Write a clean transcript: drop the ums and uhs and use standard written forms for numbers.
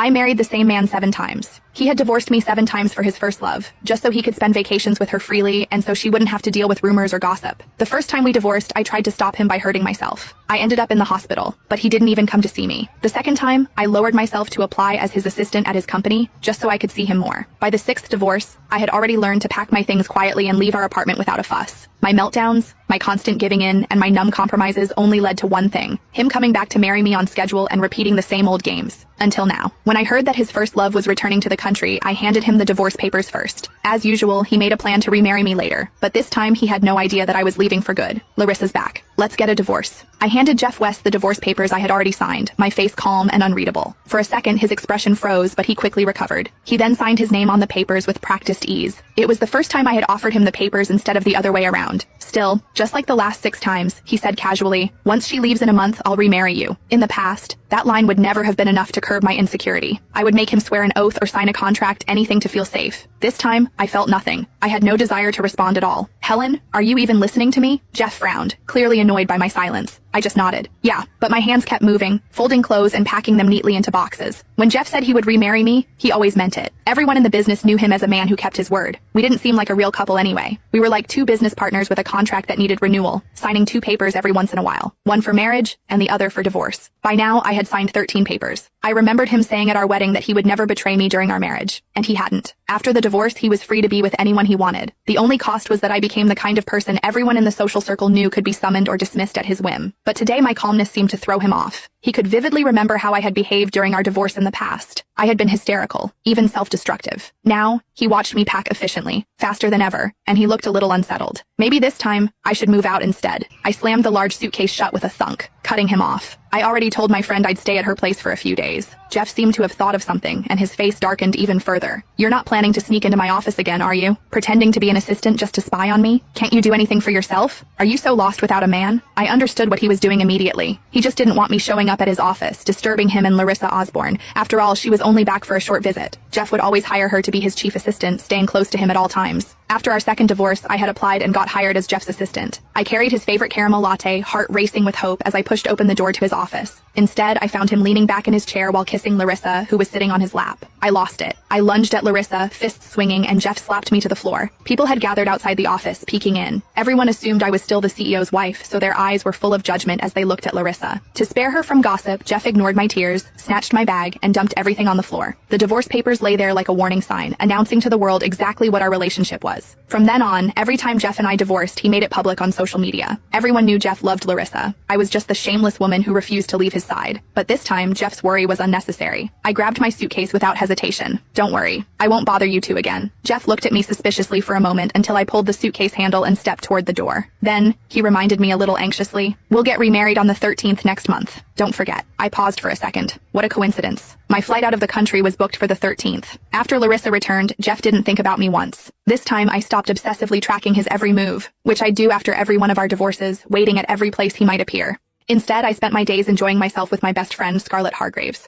I married the same man 7 times. He had divorced me 7 times for his first love, just so he could spend vacations with her freely and so she wouldn't have to deal with rumors or gossip. The first time we divorced, I tried to stop him by hurting myself. I ended up in the hospital, but he didn't even come to see me. The second time, I lowered myself to apply as his assistant at his company, just so I could see him more. By the 6th divorce, I had already learned to pack my things quietly and leave our apartment without a fuss. My meltdowns, my constant giving in, and my numb compromises only led to one thing: him coming back to marry me on schedule and repeating the same old games. Until now. When I heard that his first love was returning to the country, I handed him the divorce papers first. As usual, he made a plan to remarry me later, but this time he had no idea that I was leaving for good. Larissa's back. Let's get a divorce. I handed Jeff West the divorce papers I had already signed, my face calm and unreadable. For a second, his expression froze, but he quickly recovered. He then signed his name on the papers with practiced ease. It was the first time I had offered him the papers instead of the other way around. Still, just like the last 6 times, he said casually, "Once she leaves in a month, I'll remarry you." In the past, that line would never have been enough to curb my insecurity. I would make him swear an oath or sign a contract, anything to feel safe. This time, I felt nothing. I had no desire to respond at all. "Helen, are you even listening to me?" Jeff frowned, clearly annoyed by my silence. I just nodded. Yeah, but my hands kept moving, folding clothes and packing them neatly into boxes. When Jeff said he would remarry me, he always meant it. Everyone in the business knew him as a man who kept his word. We didn't seem like a real couple anyway. We were like 2 business partners with a contract that needed renewal, signing 2 papers every once in a while. One for marriage, and the other for divorce. By now, I had signed 13 papers. I remembered him saying at our wedding that he would never betray me during our marriage. And he hadn't. After the divorce, he was free to be with anyone he wanted. The only cost was that I became the kind of person everyone in the social circle knew could be summoned or dismissed at his whim. But today my calmness seemed to throw him off. He could vividly remember how I had behaved during our divorce in the past. I had been hysterical, even self-destructive. Now, he watched me pack efficiently, faster than ever, and he looked a little unsettled. Maybe this time, I should move out instead. I slammed the large suitcase shut with a thunk, cutting him off. I already told my friend I'd stay at her place for a few days. Jeff seemed to have thought of something, and his face darkened even further. "You're not planning to sneak into my office again, are you? Pretending to be an assistant just to spy on me? Can't you do anything for yourself? Are you so lost without a man?" I understood what he was doing immediately. He just didn't want me showing up at his office, disturbing him and Larissa Osborne. After all, she was only back for a short visit. Jeff would always hire her to be his chief assistant, staying close to him at all times. After our second divorce, I had applied and got hired as Jeff's assistant. I carried his favorite caramel latte, heart racing with hope, as I pushed open the door to his office. Instead, I found him leaning back in his chair while kissing Larissa, who was sitting on his lap. I lost it. I lunged at Larissa, fists swinging, and Jeff slapped me to the floor. People had gathered outside the office, peeking in. Everyone assumed I was still the CEO's wife, so their eyes were full of judgment as they looked at Larissa. To spare her from gossip, Jeff ignored my tears, snatched my bag, and dumped everything on the floor. The divorce papers lay there like a warning sign, announcing to the world exactly what our relationship was. From then on, every time Jeff and I divorced, he made it public on social media. Everyone knew Jeff loved Larissa. I was just the shameless woman who refused to leave his side. But this time, Jeff's worry was unnecessary. I grabbed my suitcase without hesitation. "Don't worry. I won't bother you two again." Jeff looked at me suspiciously for a moment until I pulled the suitcase handle and stepped toward the door. Then, he reminded me a little anxiously, "We'll get remarried on the 13th next month. Don't forget." I paused for a second. What a coincidence. My flight out of the country was booked for the 13th. After Larissa returned, Jeff didn't think about me once. This time, I stopped obsessively tracking his every move, which I do after every one of our divorces, waiting at every place he might appear. Instead, I spent my days enjoying myself with my best friend, Scarlett Hargraves.